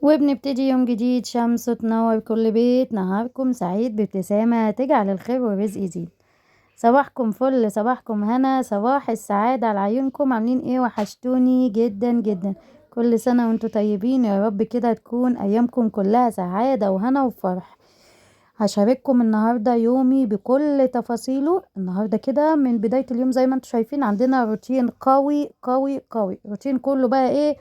وبنبتدي يوم جديد، شمس تنور كل بيت، نهاركم سعيد بابتسامة تجعل الخير والرزق يزيد. صباحكم فل، صباحكم هنا، صباح السعادة على عيونكم. عاملين ايه؟ وحشتوني جدا جدا. كل سنة وانتوا طيبين، يا رب كده تكون ايامكم كلها سعادة وهنا وفرح. هشارككم النهاردة يومي بكل تفاصيله. النهاردة كده من بداية اليوم زي ما انتوا شايفين عندنا روتين قوي قوي قوي. روتين كله بقى ايه؟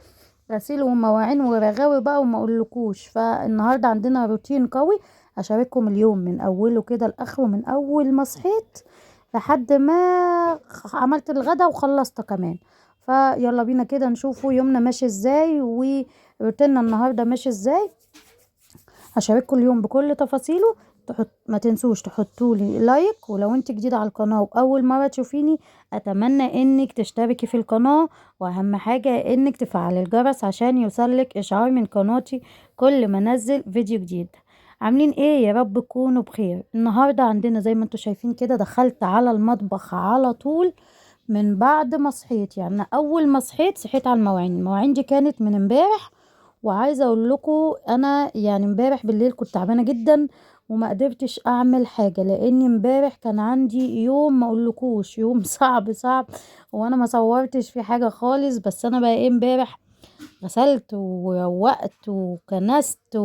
غسيل ومواعين ورغاوي بقى وما اقولكوش. فالنهارده عندنا روتين قوي. هشارككم اليوم من اوله كده لاخره، من اول ما صحيت لحد ما عملت الغدا وخلصت كمان. فيلا بينا كده نشوفوا يومنا ماشي ازاي وروتيننا النهارده ماشي ازاي. هشارككم اليوم بكل تفاصيله. ما تنسوش تحطولي لايك، ولو انت جديدة على القناة واول مرة تشوفيني اتمنى انك تشتركي في القناة، واهم حاجة انك تفعلي الجرس عشان يوصلك اشعار من قناتي كل ما انزل فيديو جديد. عاملين ايه؟ يا رب تكونوا بخير. النهاردة عندنا زي ما انتوا شايفين كده، دخلت على المطبخ على طول من بعد ما صحيت. يعني اول ما صحيت على المواعين. المواعين دي كانت من امبارح، وعايزه اقول لكم انا يعني امبارح بالليل كنت تعبانه جدا وما قدرتش اعمل حاجه، لان امبارح كان عندي يوم ما اقولكوش يوم صعب صعب. وانا ما صورتش في حاجه خالص، بس انا بقى ايه امبارح غسلت وروقت وكنست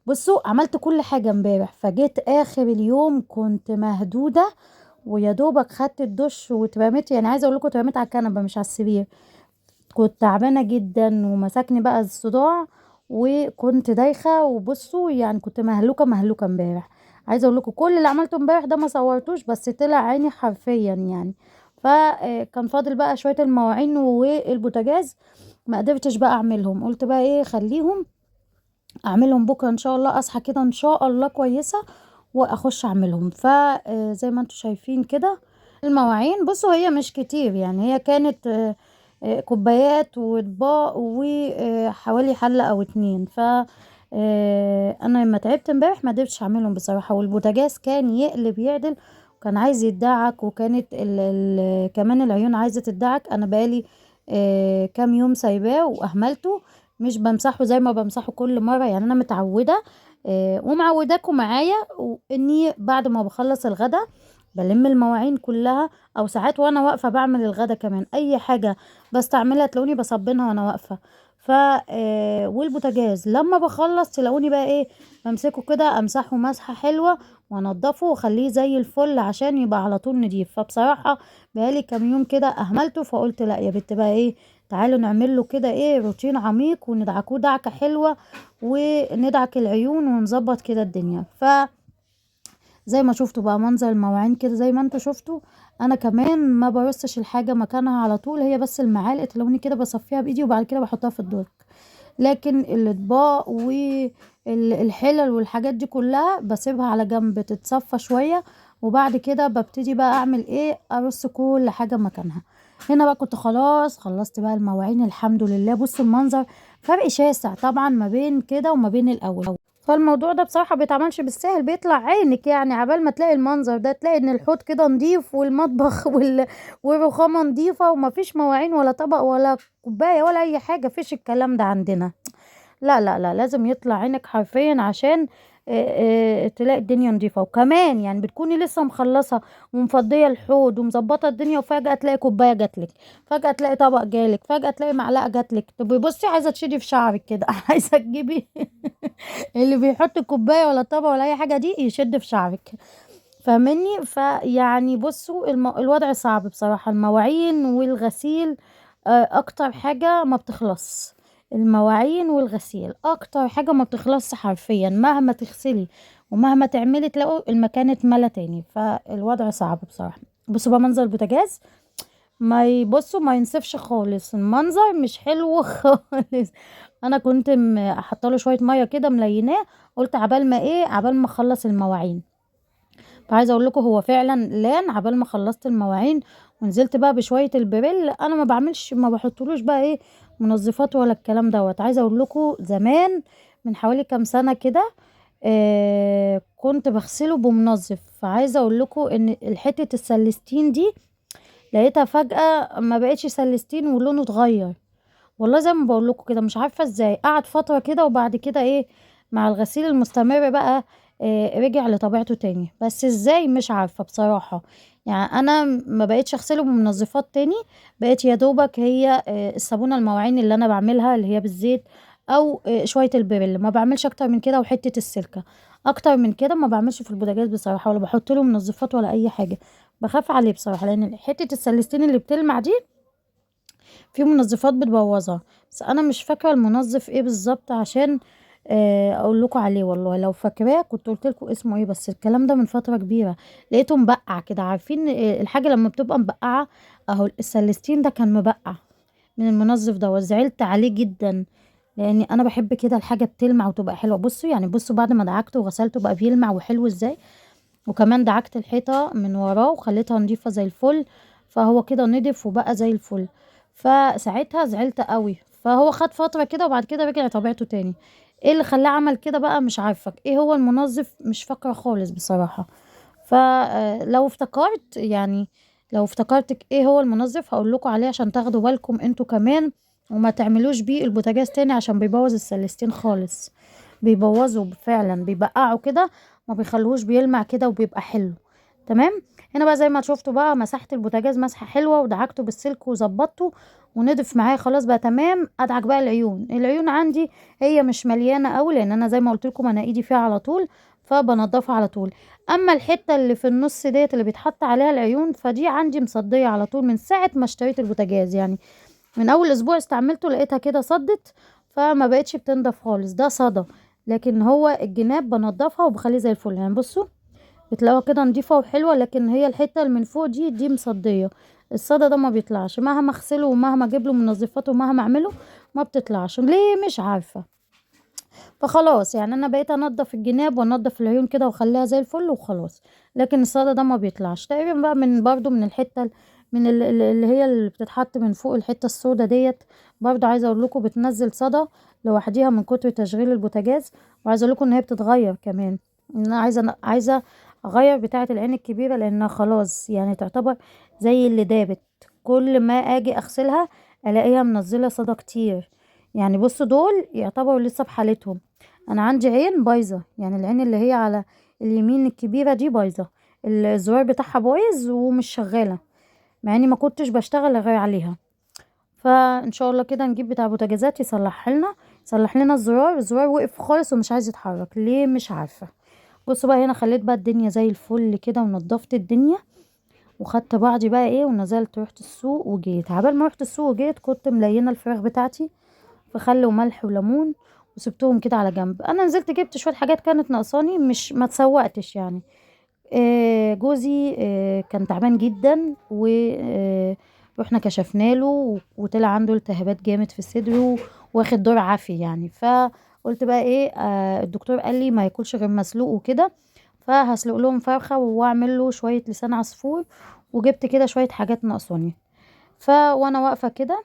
بصوا عملت كل حاجه امبارح. فجيت اخر اليوم كنت مهدوده، ويا دوبك خدت الدش واترميت. يعني عايزه اقول لكم اترميت على الكنبه مش على السرير. كنت تعبانة جدا ومسكني بقى الصداع وكنت دايخة. وبصوا يعني كنت مهلوكة مهلوكة امبارح. عايزة اقول لكم كل اللي عملته امبارح ده ما صورتوش، بس طلع عيني حرفيا يعني. فكان فاضل بقى شوية المواعين والبوتاجاز، ما قدرتش بقى اعملهم. قلت بقى ايه، خليهم اعملهم بكرة ان شاء الله. اصحى كده ان شاء الله كويسة واخش اعملهم. فزي ما انتم شايفين كده المواعين، بصوا هي مش كتير يعني. هي كانت كوبايات واطباق وحوالي حلة او اتنين. انا لما تعبت امبارح ما قدرتش اعملهم بصراحة. والبوتاجاز كان يقلب يعدل وكان عايز يدعك، وكانت كمان العيون عايزة تدعك. انا بقالي كام يوم سايباه واهملته، مش بمسحه زي ما بمسحه كل مرة. يعني انا متعودة ومعوداكم معايا اني بعد ما بخلص الغدا بلم المواعين كلها، او ساعات وانا واقفه بعمل الغدا كمان. اي حاجه بستعملها تلاقوني بصبنها وانا واقفه. ف والبوتاجاز لما بخلص تلاقوني بقى ايه، بمسكه كده امسحه مسحه حلوه وانضفه واخليه زي الفل عشان يبقى على طول نضيف. فبصراحه بقالي كام يوم كده اهملته، فقلت لا يا بنت بقى ايه، تعالوا نعمل له كده ايه روتين عميق وندعكوه دعكه حلوه وندعك العيون ونظبط كده الدنيا. زي ما شفتوا بقى منظر المواعين كده زي ما انتوا شفتوا. انا كمان ما برصش الحاجه مكانها على طول، هي بس المعالق تلوني كده بصفيها بايدي وبعد كده بحطها في الدرج. لكن الاطباق والحلل والحاجات دي كلها بسيبها على جنب تتصفى شويه، وبعد كده ببتدي بقى اعمل ايه، ارص كل حاجه مكانها. هنا بقى كنت خلاص خلصت بقى المواعين الحمد لله. بصوا المنظر، فرق شاسع طبعا ما بين كده وما بين الاول. فالموضوع ده بصراحة بيتعملش بالسهل، بيطلع عينك يعني عبال ما تلاقي المنظر ده. تلاقي ان الحوض كده نضيف والمطبخ والرخامة نضيفة ومفيش مواعين ولا طبق ولا كوباية ولا اي حاجة. فيش الكلام ده عندنا. لا لا لا، لازم يطلع عينك حرفيا عشان تلاقي الدنيا نظيفة. وكمان يعني بتكوني لسه مخلصة ومفضية الحوض ومظبطة الدنيا، وفجأة تلاقي كوباية جاتلك، فجأة تلاقي طبق جالك، فجأة تلاقي معلقة جاتلك. طب بصي عايزة تشدي في شعرك كده عايزة تجيبي اللي بيحط كوباية ولا طبق ولا اي حاجة دي يشد في شعرك. فاهمني؟ فيعني بصوا الوضع صعب بصراحة. المواعين والغسيل اكتر حاجة ما بتخلص. المواعين والغسيل اكتر حاجة ما بتخلص حرفيا. مهما تغسلي ومهما تعملي تلاقوا المكان اتملى تاني. فالوضع صعب بصراحة. بصوا بقى منظر البوتاجاز، ما يبصوا ما ينسفش خالص. المنظر مش حلو خالص. انا كنت حاطه شويه ميه كده مليناه، قلت عبال ما ايه، عبال ما اخلص المواعين. فعايزه اقول لكم هو فعلا لان عبال ما خلصت المواعين ونزلت بقى بشويه البريل. انا ما بعملش ما بحطلوش بقى ايه منظفات ولا الكلام دوت. عايزه اقول لكم زمان من حوالي كام سنه كده كنت بغسله بمنظف. فعايزه اقول لكم ان حته السلستين دي لقيتها فجأة ما بقتش سلستين ولونه اتغير. والله زي ما بقول لكم كده، مش عارفه ازاي قعد فتره كده، وبعد كده ايه، مع الغسيل المستمر بقى رجع لطبيعته تاني، بس ازاي مش عارفه بصراحه. يعني انا ما بقيتش اغسله بمنظفات تاني، بقيت يا دوبك هي الصابونه المواعين اللي انا بعملها اللي هي بالزيت، او شويه البريل، ما بعملش اكتر من كده، وحته السلكه. اكتر من كده ما بعملش في البوتاجاز بصراحه، ولا بحط له منظفات ولا اي حاجه. بخاف عليه بصراحه، لان حته السلستين اللي بتلمع دي في منظفات بتبوظها. بس انا مش فاكره المنظف ايه بالظبط، عشان اقول لكم عليه. والله لو فاكراه كنت قلت لكم اسمه ايه، بس الكلام ده من فتره كبيره. لقيته مبقع كده، عارفين الحاجه لما بتبقى مبقعه؟ اهو السلستين ده كان مبقع من المنظف ده، وزعلت عليه جدا، لاني انا بحب كده الحاجه بتلمع وتبقى حلوه. بصوا يعني، بصوا بعد ما دعكته وغسلته بقى بيلمع وحلو ازاي. وكمان دعكت الحيطة من وراه وخليتها نضيفة زي الفل، فهو كده نضف وبقى زي الفل. فساعتها زعلت قوي، فهو خد فترة كده وبعد كده رجع طبيعته تاني. ايه اللي خلاه عمل كده بقى مش عارفة، ايه هو المنظف مش فاكرة خالص بصراحة. فلو افتكرت يعني، لو افتكرتك ايه هو المنظف هقول لكم عليه، عشان تاخدوا بالكم انتوا كمان، وما تعملوش بيه البوتاجاز تاني، عشان بيبوظ السلستين خالص. بيبوظوا فعلا، بيبقعوا كده، ما بيخلوهوش بيلمع كده وبيبقى حلو. تمام. هنا بقى زي ما شفتوا بقى، مسحت البوتاجاز مسحه حلوه، ودعكته بالسلك وظبطته ونضف معايا خلاص بقى تمام. ادعك بقى العيون عندي هي مش مليانه قوي، لان انا زي ما قلت لكم انا ايدي فيها على طول، فبنضفها على طول. اما الحته اللي في النص ديت اللي بيتحط عليها العيون، فدي عندي مصديه على طول من ساعه ما اشتريت البوتاجاز يعني. من اول اسبوع استعملته لقيتها كده صدت، فما بقتش بتنضف خالص، ده صدى. لكن هو الجناب بنضفها وبخليه زي الفل يعني. بصوا بتلاقوها كده نضيفة وحلوة، لكن هي الحتة اللي من فوق دي مصدية. الصدى ده ما بيطلعش مهما اغسله ومهما اجيب له منظفات ومهما اعمله، ما بتطلعش ليه مش عارفة. فخلاص يعني انا بقيت انضف الجناب وانضف العيون كده واخليها زي الفل وخلاص. لكن الصدى ده ما بيطلعش تقريبا بقى، من برضو من الحتة من اللي هي اللي بتتحط من فوق الحتة السودة ديت. برضو عايزة اقول لكم بتنزل صدى لوحديها من كتر تشغيل البوتاجاز. وعايزة اقول لكم ان هي بتتغير كمان. ان انا عايزة اغير بتاعة العين الكبيرة، لانها خلاص يعني تعتبر زي اللي دابت. كل ما اجي اغسلها الاقيها منزلة صدى كتير. يعني بصوا دول يعتبروا لسه بحالتهم. انا عندي عين بايظه، يعني العين اللي هي على اليمين الكبيره دي بايظه، الزرار بتاعها بايظ ومش شغاله، مع اني ما كنتش بشتغل غير عليها. فان شاء الله كده نجيب بتاع بوتاجازات يصلح لنا الزرار وقف خالص ومش عايز يتحرك ليه مش عارفه. بصوا بقى هنا خليت بقى الدنيا زي الفل كده ونضفت الدنيا، وخدت بعضي بقى ايه ونزلت رحت السوق وجيت. عبال ما رحت السوق وجيت كنت ملينه الفراخ بتاعتي في خل وملح وليمون، وسبتهم كده على جنب. انا نزلت جبت شويه حاجات كانت ناقصاني، مش ما تسوقتش يعني. جوزي كان تعبان جدا، و رحنا كشفنا له وطلع عنده التهابات جامد في صدره، واخد دور عافي يعني. فقلت بقى ايه، الدكتور قال لي ما ياكلش غير مسلوق وكده، فهسلق لهم فرخه واعمل له شويه لسان عصفور. وجبت كده شويه حاجات ناقصاني. وانا واقفه كده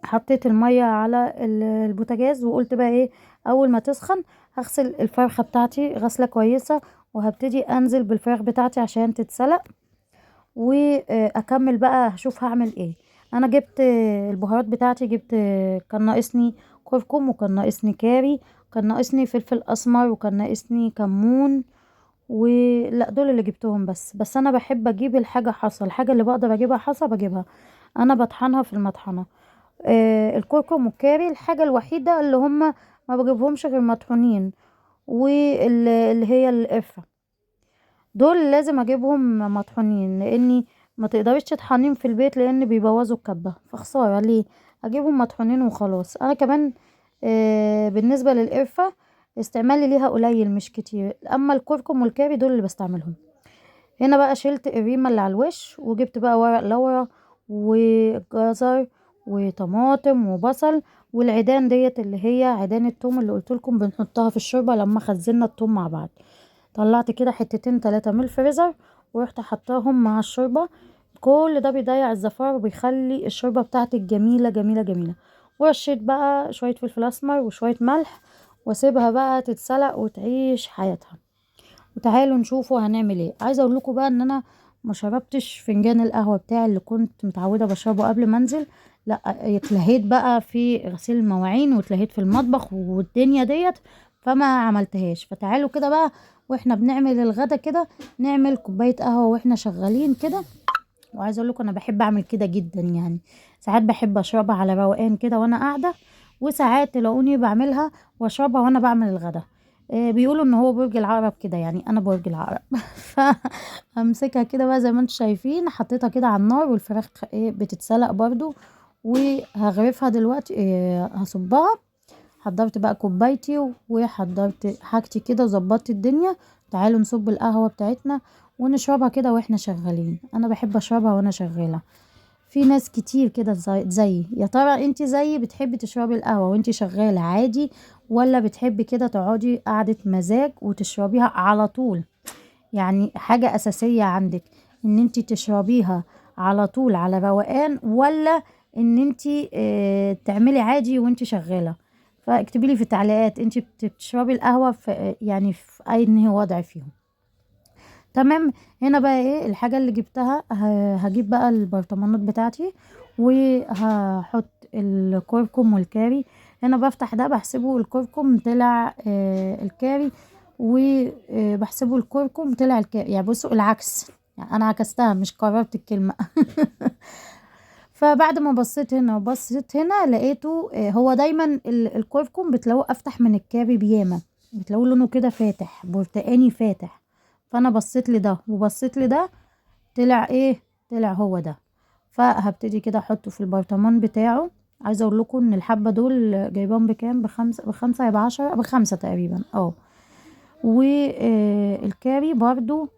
حطيت المية على البوتاجاز، وقلت بقى ايه، اول ما تسخن هغسل الفرخة بتاعتي غسلة كويسة، وهبتدي انزل بالفراخ بتاعتي عشان تتسلق، واكمل بقى هشوف هعمل ايه. انا جبت البهارات بتاعتي، جبت كان ناقصني كركم، وكان ناقصني كاري، كان ناقصني فلفل اسمر، وكان ناقصني كمون. ولا دول اللي جبتهم بس انا بحب اجيب الحاجة حصى، الحاجة اللي بقدر اجيبها حصى بجيبها. انا بطحنها في المطحنة. الكركم والكاري الحاجة الوحيدة اللي هم ما بجيبهمش غير مطحونين، واللي هي القرفة، دول لازم اجيبهم مطحونين، لاني ما تقدريش تطحنيهم في البيت لان بيبوظوا الكبة، فخسارة ليه. اجيبهم مطحونين وخلاص. انا كمان بالنسبة للقرفة استعمالي ليها قليل مش كتير، اما الكركم والكاري دول اللي بستعملهم. هنا بقى شلت الريمة اللي على الوش، وجبت بقى ورق لورا وجزر وطماطم وبصل، والعيدان ديت اللي هي عيدان التوم اللي قلت لكم بنحطها في الشوربة لما خزنا التوم مع بعض. طلعت كده حتتين 3 من الفريزر ورحت حطاهم مع الشوربة. كل ده بيضيع الزفار وبيخلي الشوربة بتاعتك جميلة جميلة جميلة. ورشيت بقى شوية فلفل اسمر وشوية ملح، واسيبها بقى تتسلق وتعيش حياتها. وتعالوا نشوفوا هنعمل ايه. عايزه اقول لكم بقى ان انا ما شربتش فنجان القهوه بتاعي اللي كنت متعوده بشربه قبل ما انزل، لا اتلهيت بقى في غسيل المواعين واتلهيت في المطبخ والدنيا ديت، فما عملتهاش. فتعالوا كده بقى واحنا بنعمل الغدا كده نعمل كوبايه قهوه واحنا شغالين كده. وعايزه اقول لكم انا بحب اعمل كده جدا يعني، ساعات بحب اشربها على روقان كده وانا قاعده، وساعات تلاقوني بعملها واشربها وانا بعمل الغدا. بيقولوا ان هو برج العقرب كده، يعني انا برج العقرب. فامسكها كده بقى زي ما انتم شايفين، حطيتها كده على النار والفراخ بتتسلق برضو، وهغرفها دلوقتي. هصبها. حضرت بقى كوبايتي وحضرت حاجتي كده وظبطت الدنيا. تعالوا نصب القهوة بتاعتنا ونشربها كده واحنا شغالين. انا بحب اشربها وانا شغالة. في ناس كتير كده زي يا ترى انت زيي بتحبي تشربي القهوة وانت شغالة عادي، ولا بتحبي كده تقعدي قعدة مزاج وتشربيها على طول؟ يعني حاجة اساسية عندك ان انت تشربيها على طول على روقان، ولا ان انت تعملي عادي وانت شغالة؟ فاكتبي لي في التعليقات انت بتشربي القهوة في يعني في اي وضع فيهم. تمام. هنا بقى ايه الحاجة اللي جبتها؟ هجيب بقى البرطمانات بتاعتي وهحط الكركم والكاري. هنا بفتح ده بحسبه الكركم طلع الكاري، وبحسبه الكركم طلع الكاري. يعني بصوا العكس، يعني انا عكستها مش قررت الكلمة. فبعد ما بصيت هنا وبصيت هنا لقيته هو دايما الكركم بتلاقوه افتح من الكاري بياما، بتلاقوه لونه كده فاتح برتقاني فاتح. فانا بصيت لده وبصيت لده، طلع ايه؟ طلع هو ده. فهبتدي كده احطه في البرطمان بتاعه. عايزه اقول لكم ان الحبه دول جايبهم بكام؟ بخمسة يبقى 10 بخمسة تقريبا. والكاري برضو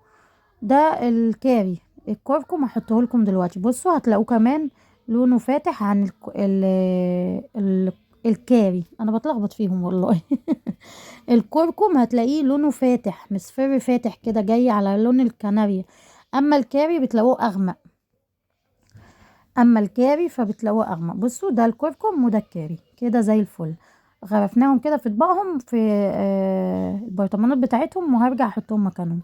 ده الكاري. الكركم هحطه لكم دلوقتي. بصوا هتلاقوه كمان لونه فاتح عن الكاري. انا بتلخبط فيهم والله. الكركم هتلاقيه لونه فاتح مصفر فاتح كده جاي على لون الكناريا، اما الكاري بتلاقوه اغمق. اما الكاري فبتلاقوه اغمق. بصوا ده الكركم وده الكاري كده زي الفل. غرفناهم كده في اطباقهم في البرطمانات بتاعتهم، وهرجع احطهم مكانهم.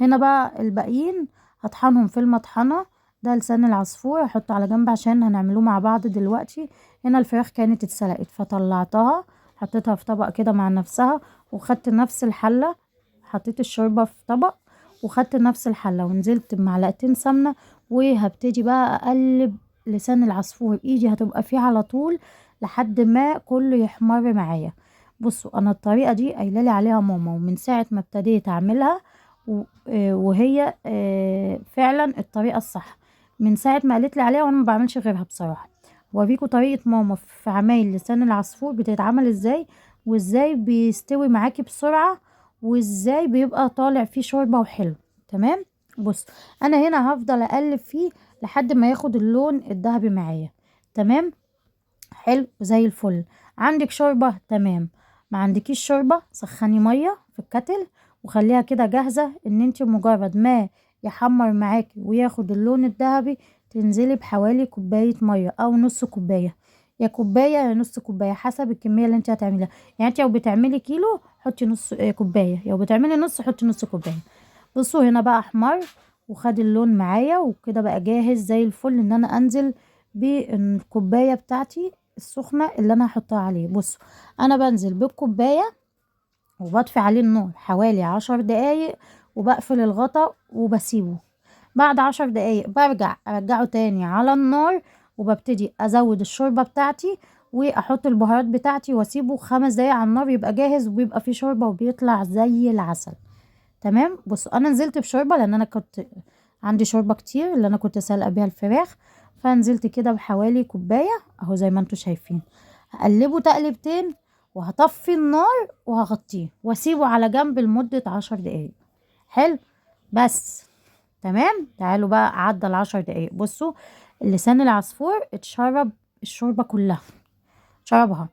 هنا بقى الباقيين هطحنهم في المطحنه. ده لسان العصفور هحطه على جنب عشان هنعملوه مع بعض دلوقتي. هنا الفراخ كانت اتسلقت فطلعتها، حطيتها في طبق كده مع نفسها، وخدت نفس الحله، حطيت الشوربه في طبق وخدت نفس الحله ونزلت بمعلقتين سمنه. وهبتدي بقى اقلب لسان العصفور بايدي، هتبقى فيه على طول لحد ما كله يحمر معايا. بصوا انا الطريقه دي قايله لي عليها ماما، ومن ساعه ما ابتديت اعملها وهي فعلا الطريقه الصح. من ساعه ما قالت لي عليها وانا ما بعملش غيرها بصراحه. اوريكم طريقه ماما في عمايل لسان العصفور بتتعمل ازاي، وازاي بيستوي معاكي بسرعه، وازاي بيبقى طالع فيه شوربه وحلو. تمام. بص انا هنا هفضل اقلب فيه لحد ما ياخد اللون الذهبي معايا. تمام. حلو زي الفل. عندك شوربة؟ تمام. ما عندكيش شوربة سخني مية في الكتل وخليها كده جاهزة، ان انت مجرد ما يحمر معاكي وياخد اللون الذهبي تنزلي بحوالي كوباية مية او نص كوباية. يا كوباية يا نص كوباية حسب الكمية اللي انت هتعمليها. يعني انت لو بتعملي كيلو حطي نص كوباية، لو بتعملي نص حطي نص كوباية. بصوا هنا بقى احمر وخد اللون معايا وكده بقى جاهز زي الفل ان انا انزل بالكوبايه بتاعتي السخنه اللي انا هحطها عليه. بصوا انا بنزل بالكوبايه وبطفي عليه النار حوالي 10 دقايق، وبقفل الغطا وبسيبه. بعد 10 دقايق برجع ارجعه تاني على النار، وببتدي ازود الشوربه بتاعتي واحط البهارات بتاعتي واسيبه 5 دقايق على النار يبقى جاهز وبيبقى فيه شوربه وبيطلع زي العسل. تمام. بصوا انا نزلت بشوربه لان انا كنت عندي شوربه كتير اللي انا كنت سالقه بيها الفراخ، فنزلت كده بحوالي كوبايه اهو زي ما انتم شايفين. هقلبه تقلبتين وهطفي النار وهغطيه واسيبه على جنب لمده 10 دقايق. حلو. بس. تمام. تعالوا بقى عدى ال10 دقايق. بصوا لسان العصفور اتشرب الشوربه كلها، شربها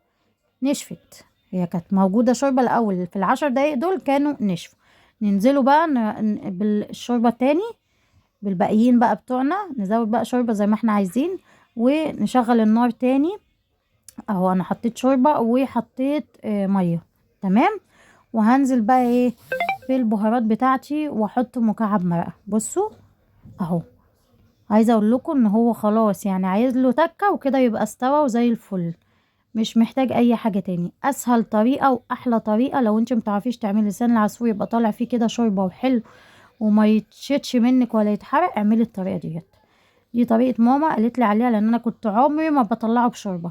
نشفت. هي كانت موجودة شوربة الأول في ال10 دقايق دول كانوا نشفوا. ننزلوا بقى بالشوربة تاني بالباقيين بقى بتوعنا، نزود بقى شوربة زي ما احنا عايزين ونشغل النار تاني. اهو انا حطيت شوربة وحطيت مية. تمام. وهنزل بقى ايه في البهارات بتاعتي واحط مكعب مرقة. بصوا اهو عايزه اقول لكم ان هو خلاص يعني عايز له تكه وكده يبقى استوى وزي الفل. مش محتاج اي حاجه تاني. اسهل طريقه واحلى طريقه لو انت متعرفيش تعملي لسان العصفور يبقى طالع فيه كده شوربه وحلو وما يتشتش منك ولا يتحرق، اعملي الطريقه ديت. دي طريقه ماما قالت لي عليها، لان انا كنت عمري ما بطلعه بشوربه.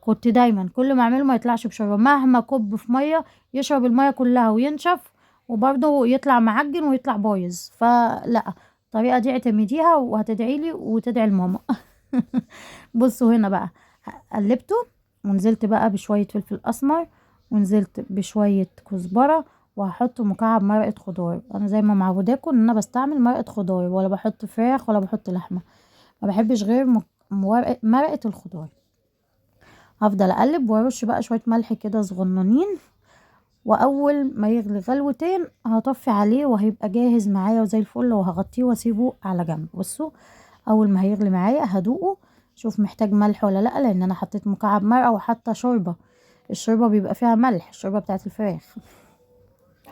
كنت دايما كل ما اعمله ما يطلعش بشوربه، مهما كب في ميه يشرب الميه كلها وينشف، وبرضه يطلع معجن ويطلع بايظ. فلا، الطريقه دي اعتمديها وهتدعي لي وتدعي لماما. بصوا هنا بقى، قلبته ونزلت بقى بشويه فلفل اسمر، ونزلت بشويه كزبره، وهحط مكعب مرقه خضار. انا زي ما معوداكم ان انا بستعمل مرقه خضار، ولا بحط فراخ ولا بحط لحمه. ما بحبش غير مرقه الخضار. هفضل اقلب وارش بقى شويه ملح كده صغننين، واول ما يغلي غلوتين هطفي عليه وهيبقى جاهز معايا وزي الفل، وهغطيه واسيبه على جنب. بصوا، اول ما هيغلي معايا هدوقه، شوف محتاج ملح ولا لا، لان انا حطيت مكعب مرقه وحاطه شوربه. الشوربه بيبقى فيها ملح، الشوربه بتاعت الفراخ.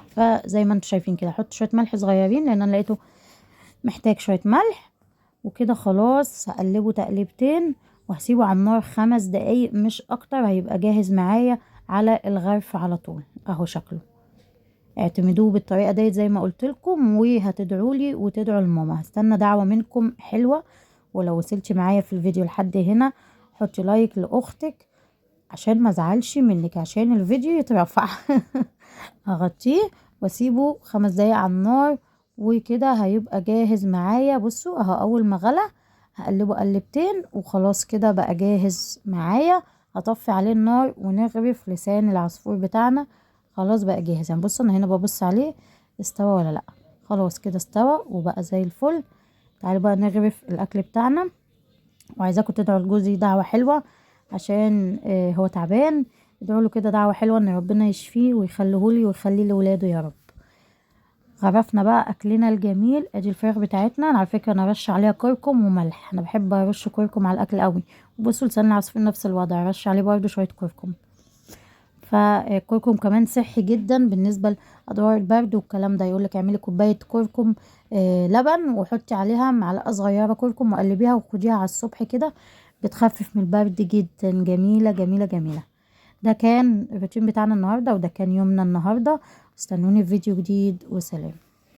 فزي ما انتم شايفين كده حط شويه ملح صغيرين لان انا لقيته محتاج شويه ملح. وكده خلاص هقلبه تقليبتين وهسيبه على النار 5 دقايق مش اكتر، هيبقى جاهز معايا على الغرف على طول. اهو شكله. اعتمدوه بالطريقه ديت زي ما قلت لكم، وهتدعوا لي وتدعوا لماما. هستنى دعوه منكم حلوه. ولو وصلتي معايا في الفيديو لحد هنا حطي لايك لاختك عشان ما ازعلش منك، عشان الفيديو يترفع. هغطيه واسيبه 5 دقايق على النار، وكده هيبقى جاهز معايا. بصوا اهو، اول ما غلى هقلبه قلبتين وخلاص كده بقى جاهز معايا. هطفي عليه النار ونغرف لسان العصفور بتاعنا. خلاص بقى جاهز. يعني بصوا انا هنا ببص عليه استوى ولا لا. خلاص كده استوى وبقى زي الفل. تعالوا بقى نغرف الاكل بتاعنا. وعايزاكم تدعوا لجوزي دعوة حلوة عشان هو تعبان. ادعوا له كده دعوة حلوة ان ربنا يشفيه ويخليهولي ويخليه لولاده يا رب. غرفنا بقى اكلنا الجميل. ادي الفراخ بتاعتنا. انا على فكره انا رش عليها كركم وملح، انا بحب ارش كركم على الاكل قوي. وبصوا لسان العصفور نفس الوضع، رش عليه برده شويه كركم. فالكركم كمان صحي جدا بالنسبه لاضرار البرد والكلام ده. يقولك اعملي كوبايه كركم لبن وحطي عليها معلقه صغيره كركم وقلبيها وخديها على الصبح كده، بتخفف من البرد جدا. جميله جميله جميله. ده كان الروتين بتاعنا النهارده، وده كان يومنا النهارده. استنوني في فيديو جديد، وسلام.